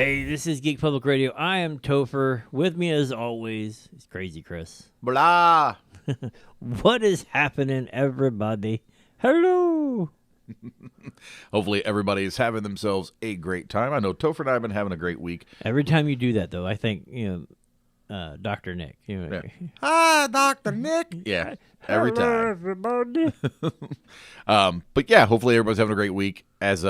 Hey, this is Geek Public Radio. I am Topher. With me, as always, is Crazy Chris. Blah. What is happening, everybody? Hello. Hopefully everybody is having themselves a great time. I know Topher and I have been having a great week. Every time you do that, though, I think, Dr. Nick. Yeah. Hi, Dr. Nick. Yeah, every Hello, time. everybody. But yeah, hopefully everybody's having a great week. As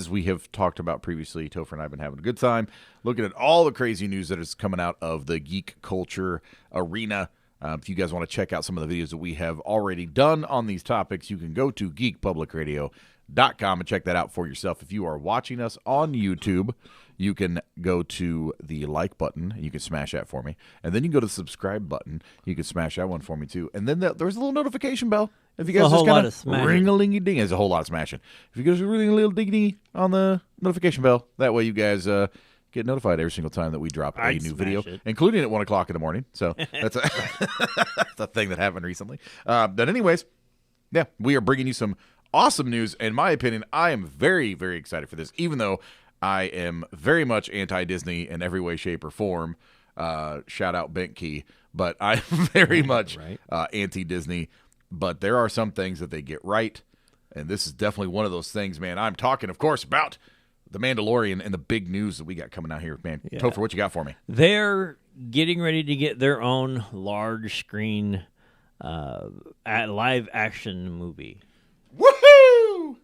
we have talked about previously, Topher and I have been having a good time looking at all the crazy news that is coming out of the geek culture arena. If you guys want to check out some of the videos that we have already done on these topics, you can go to geekpublicradio.com and check that out for yourself. If you are watching us on YouTube, you can go to the like button. You can smash that for me. And then you can go to the subscribe button. You can smash that one for me, too. And then there's a little notification bell. If you guys just kind of ring-a-ling-a-ding, there's a whole lot of smashing. If you guys ring a little ding-ding on the notification bell, that way you guys get notified every single time that we drop a new video, including at 1 o'clock in the morning. So that's a thing that happened recently. But anyways, yeah, we are bringing you some awesome news. In my opinion, I am very, very excited for this, even though I am very much anti-Disney in every way, shape, or form. Shout out Bentkey. But I'm very much anti-Disney. But there are some things that they get right, and this is definitely one of those things, man. I'm talking, of course, about The Mandalorian and the big news that we got coming out here, man. Yeah. Topher, what you got for me? They're getting ready to get their own large screen live action movie. Woohoo!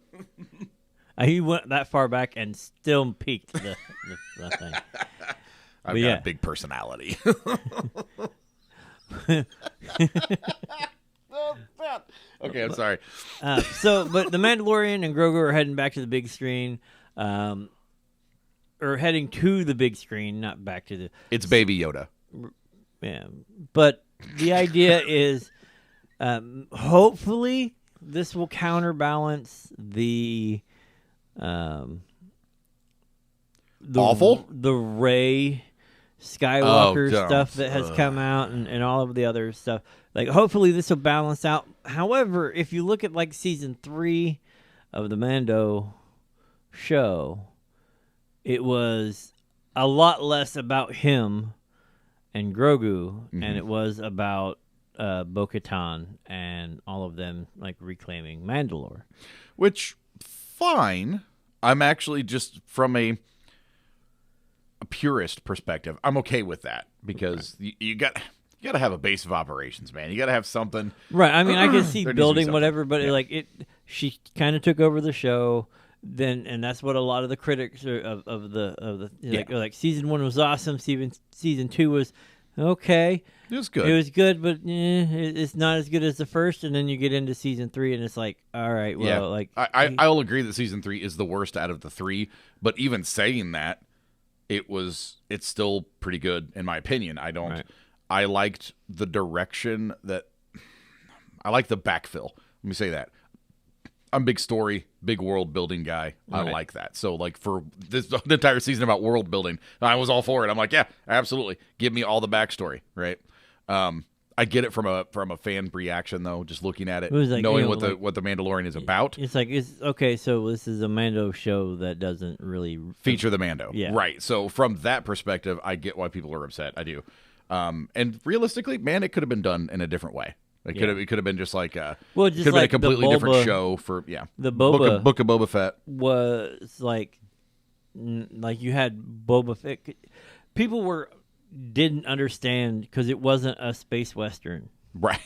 He went that far back and still peaked the thing. I've got a big personality. Okay, I'm sorry. But The Mandalorian and Grogu are heading back to the big screen. Or heading to the big screen, not back to the... It's Baby Yoda. Yeah. But the idea is, hopefully, this will counterbalance the Rey Skywalker stuff that has come out and all of the other stuff. Like, hopefully this will balance out. However, if you look at, like, Season 3 of the Mando show, it was a lot less about him and Grogu, and it was about Bo-Katan and all of them, like, reclaiming Mandalore. Which, fine. I'm actually just from a purist perspective, I'm okay with that because you got to have a base of operations, man. You got to have something. Right. I mean, I can see building whatever, but she kind of took over the show. And that's what a lot of the critics of the like season 1 was awesome. Season 2 was okay. It was good. It was good, but it's not as good as the first. And then you get into season 3, and it's like, all right, well, like I'll agree that season 3 is the worst out of the 3. But even saying that, it's still pretty good in my opinion. I liked the direction I like the backfill. Let me say that. I'm a big story, big world building guy. I like that. So, like, for the entire season about world building, I was all for it. I'm like, yeah, absolutely. Give me all the backstory, right? I get it from a fan reaction though, just looking at it, like, knowing what the Mandalorian is about. It's like okay. So this is a Mando show that doesn't really feature the Mando, yeah. Right? So from that perspective, I get why people are upset. I do. And realistically, man, it could have been done in a different way. It could have been just like could have been a completely different show for the Boba Book of Boba Fett was like you had Boba Fett. People didn't understand because it wasn't a space western, right?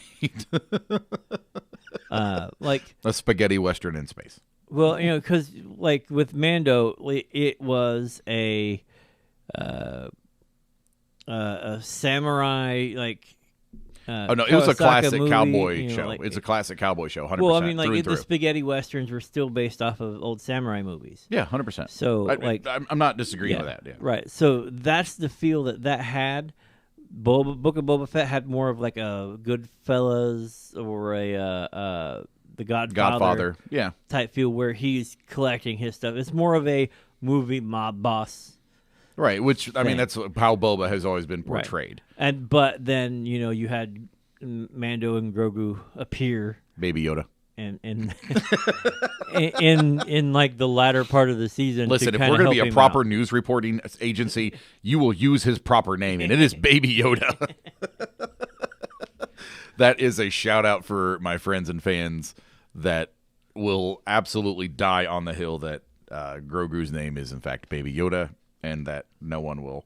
Like a spaghetti western in space. Well, because like with Mando, it was a samurai like. It was a classic cowboy show. It's a classic cowboy show, 100%. Well, I mean, like the spaghetti westerns were still based off of old samurai movies. Yeah, 100%. So, I'm not disagreeing with that. Yeah. Right. So that's the feel that had. Book of Boba Fett had more of like a Goodfellas or the Godfather, type feel where he's collecting his stuff. It's more of a movie mob boss. Right, which I mean that's how Boba has always been portrayed. Right. But then you had Mando and Grogu appear, Baby Yoda, in like the latter part of the season. Listen, if we're going to be a proper news reporting agency, you will use his proper name, and it is Baby Yoda. That is a shout out for my friends and fans that will absolutely die on the hill that Grogu's name is in fact Baby Yoda, and that no one will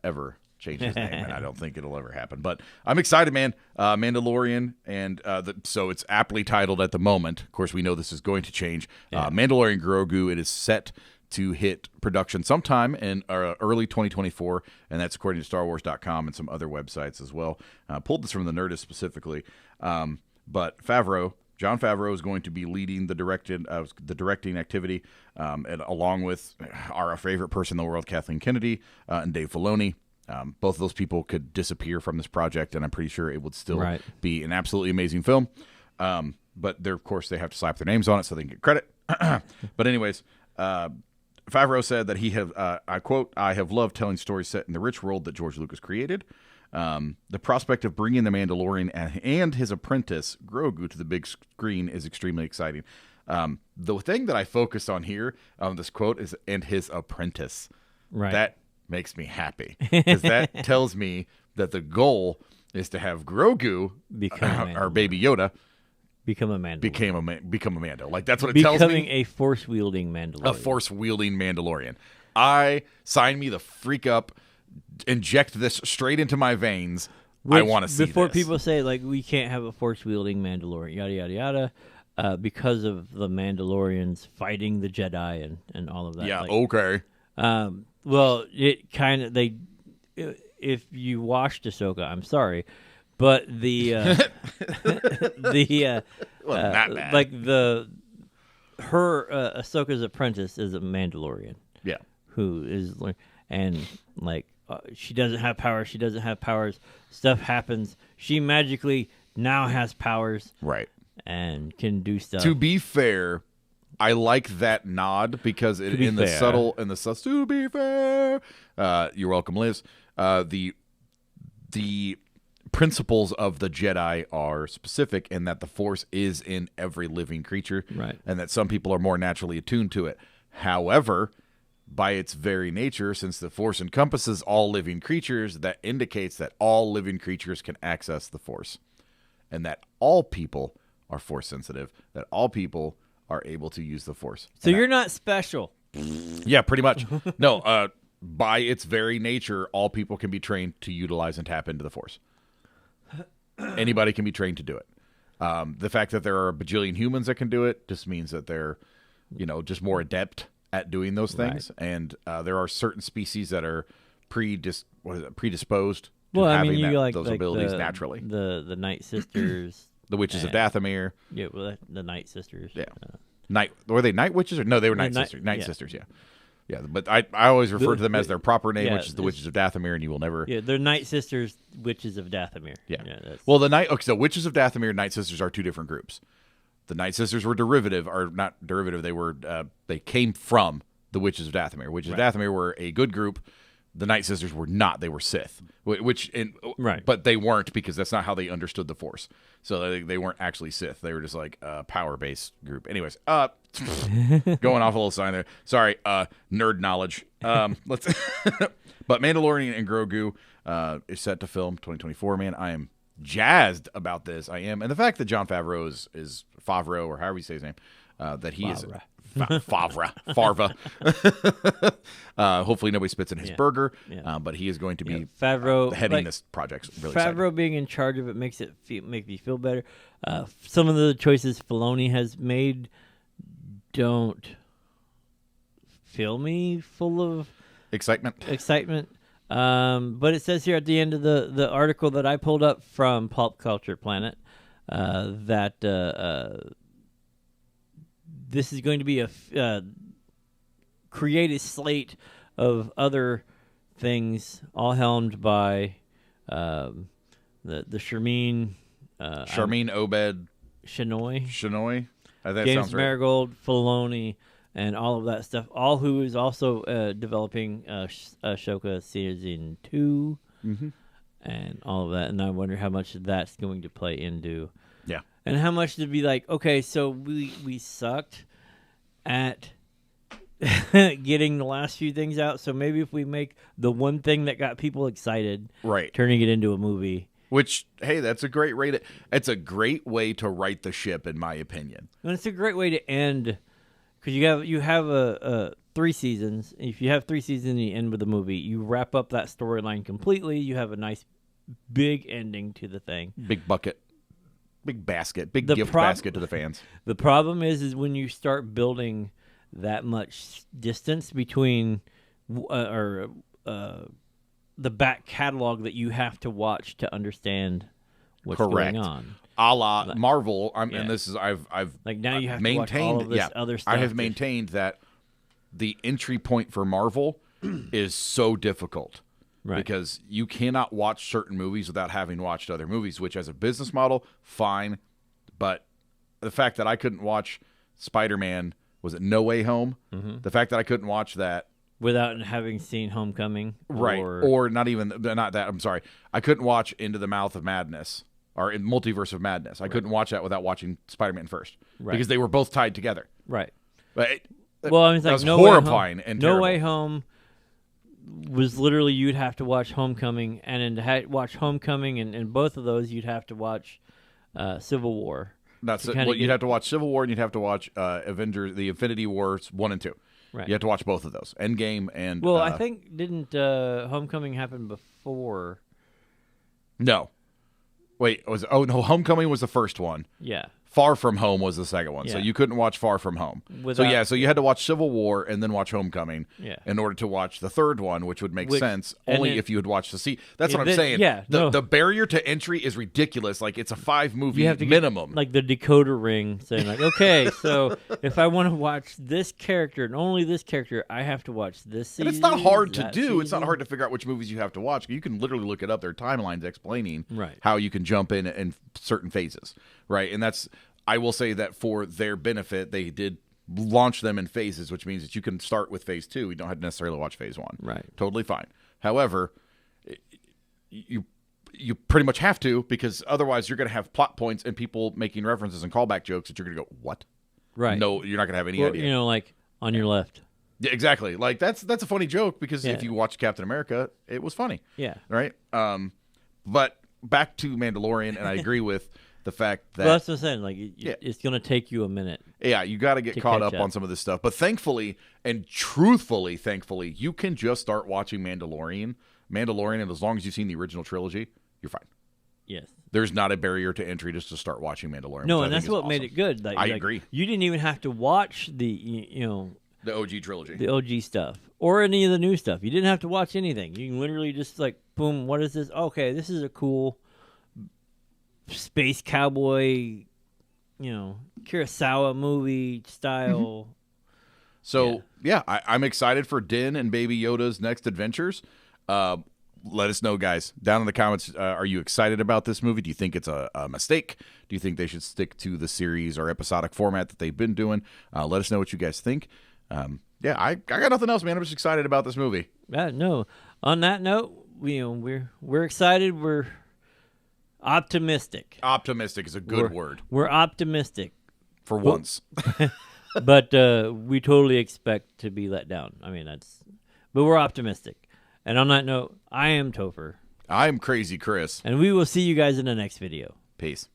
ever change his name, and I don't think it'll ever happen. But I'm excited, man. Mandalorian, and so it's aptly titled at the moment. Of course, we know this is going to change. Mandalorian Grogu, it is set to hit production sometime in early 2024, and that's according to StarWars.com and some other websites as well. Pulled this from the Nerdist specifically. But Jon Favreau is going to be leading the directing activity, and along with our favorite person in the world, Kathleen Kennedy, and Dave Filoni. Both of those people could disappear from this project, and I'm pretty sure it would still be an absolutely amazing film. But of course, they have to slap their names on it so they can get credit. But anyways, Favreau said that he have, I quote, "I have loved telling stories set in the rich world that George Lucas created. The prospect of bringing the Mandalorian and his apprentice, Grogu, to the big screen is extremely exciting." The thing that I focused on here on this quote is "and his apprentice." Right. That makes me happy because that tells me that the goal is to have Grogu, our Baby Yoda, become a Mandalorian. Become a Mando. Like, that's what it tells me. Becoming a force-wielding Mandalorian. A force-wielding Mandalorian. Sign me the freak up, inject this straight into my veins. I want to see before this. People say, like, we can't have a force-wielding Mandalorian, yada, yada, yada, because of the Mandalorians fighting the Jedi and all of that. Yeah, like, okay. Well, it kind of, if you watched Ahsoka, I'm sorry, but not bad. Like Ahsoka's apprentice is a Mandalorian. Yeah. Who is, and like, she doesn't have powers. She doesn't have powers. Stuff happens. She magically now has powers. Right. And can do stuff. To be fair, I like that nod because to be fair, you're welcome, Liz. The principles of the Jedi are specific in that the Force is in every living creature, right? And that some people are more naturally attuned to it. However, by its very nature, since the Force encompasses all living creatures, that indicates that all living creatures can access the Force, and that all people are Force sensitive, that all people are able to use the Force. So you're not special. Yeah, pretty much. No, by its very nature, all people can be trained to utilize and tap into the Force. Anybody can be trained to do it. The fact that there are a bajillion humans that can do it just means that they're, just more adept at doing those things. Right. And there are certain species that are predisposed to having those abilities naturally. The Night Sisters. The Witches of Dathomir. Yeah, well, the Night Sisters. Yeah. Were they Night Witches? No, they were Night Sisters. Night Sisters, yeah. Yeah, but I always refer to them as their proper name, which is the Witches of Dathomir, and you will never... Yeah, they're Night Sisters, Witches of Dathomir. Yeah. Well, so Witches of Dathomir and Night Sisters are two different groups. The Night Sisters were not derivative, they came from the Witches of Dathomir. Witches of Dathomir were a good group. The Night Sisters were not. They were Sith, but they weren't because that's not how they understood the Force. So they weren't actually Sith. They were just like a power-based group. Anyways, going off a little sign there. Sorry, nerd knowledge. But Mandalorian and Grogu is set to film 2024. Man, I am jazzed about this. I am, and the fact that Jon Favreau is Favreau, or however you say his name, that he is. Farva. Hopefully nobody spits in his burger, but he is going to be heading this project. Really Favreau exciting. Being in charge of it makes me feel better. Some of the choices Filoni has made don't fill me full of excitement. But it says here at the end of the article that I pulled up from Pulp Culture Planet that this is going to be a creative slate of other things, all helmed by the Sharmeen Obed Shinoy. That James sounds right. Marigold, Filoni, and all of that stuff. All who is also developing Ahsoka Season 2 and all of that. And I wonder how much that's going to play into. Yeah. And how much to be like, okay, so we sucked at getting the last few things out. So maybe if we make the one thing that got people excited, right, turning it into a movie. Which, hey, that's a great way to. It's a great way to right the ship, in my opinion. And it's a great way to end, because you have a 3 seasons. If you have 3 seasons and you end with a movie, you wrap up that storyline completely. You have a nice big ending to the thing. Big bucket, big basket, big gift basket to the fans. The problem is when you start building that much distance between the back catalog that you have to watch to understand what's going on. A la Marvel, and this is I've like now you have maintained, to watch all of this other stuff. I have maintained that the entry point for Marvel is so difficult. Right. Because you cannot watch certain movies without having watched other movies, which as a business model, fine. But the fact that I couldn't watch Spider-Man, was it No Way Home? Mm-hmm. The fact that I couldn't watch that without having seen Homecoming. Right. Or not even, not that, I'm sorry. I couldn't watch Into the Mouth of Madness or in Multiverse of Madness. I couldn't watch that without watching Spider-Man first. Right. Because they were both tied together. Right. But well, I mean, it's like was horrifying and terrible. No Way Home was literally you'd have to watch Homecoming, and then to watch Homecoming, and both of those you'd have to watch Civil War. You'd have to watch Civil War, and you'd have to watch Avengers, the Infinity Wars 1 and 2. Right. You have to watch both of those, Endgame and. Well, I think didn't Homecoming happen before? No, wait. Homecoming was the first one. Yeah. Far From Home was the second one, so you couldn't watch Far From Home. So you had to watch Civil War and then watch Homecoming in order to watch the third one, which would make sense only if you had watched That's what I'm saying. Yeah, the barrier to entry is ridiculous. Like it's a 5-movie minimum. Like the decoder ring saying, like, okay, so if I want to watch this character and only this character, I have to watch this season. And it's not hard to do. Season. It's not hard to figure out which movies you have to watch. You can literally look it up. There are timelines explaining how you can jump in certain phases, right? And I will say that for their benefit, they did launch them in phases, which means that you can start with phase 2. You don't have to necessarily watch phase 1. Right. Totally fine. However, you pretty much have to, because otherwise you're going to have plot points and people making references and callback jokes that you're going to go, what? Right. No, you're not going to have any idea. You know, like on your left. Yeah, exactly. Like that's a funny joke because if you watch Captain America, it was funny. Yeah. Right? But back to Mandalorian, and I agree with the fact that... Well, that's what I'm saying. Like, it's going to take you a minute. Yeah, you got to get caught up on some of this stuff. But thankfully, and truthfully, you can just start watching Mandalorian, and as long as you've seen the original trilogy, you're fine. Yes. There's not a barrier to entry just to start watching Mandalorian. No, and that's what made it good. I agree. You didn't even have to watch the OG trilogy. The OG stuff. Or any of the new stuff. You didn't have to watch anything. You can literally just like, boom, what is this? Okay, this is a cool space cowboy, Kurosawa movie style. Mm-hmm. So, I'm excited for Din and Baby Yoda's next adventures. Let us know, guys, down in the comments. Are you excited about this movie? Do you think it's a mistake? Do you think they should stick to the series or episodic format that they've been doing? Let us know what you guys think. I got nothing else, man. I'm just excited about this movie. No. On that note, we're excited. We're optimistic. Optimistic is a good word. We're optimistic for once, but we totally expect to be let down. I mean, but we're optimistic. And on that note, I am Topher. I'm Crazy Chris, and we will see you guys in the next video. Peace.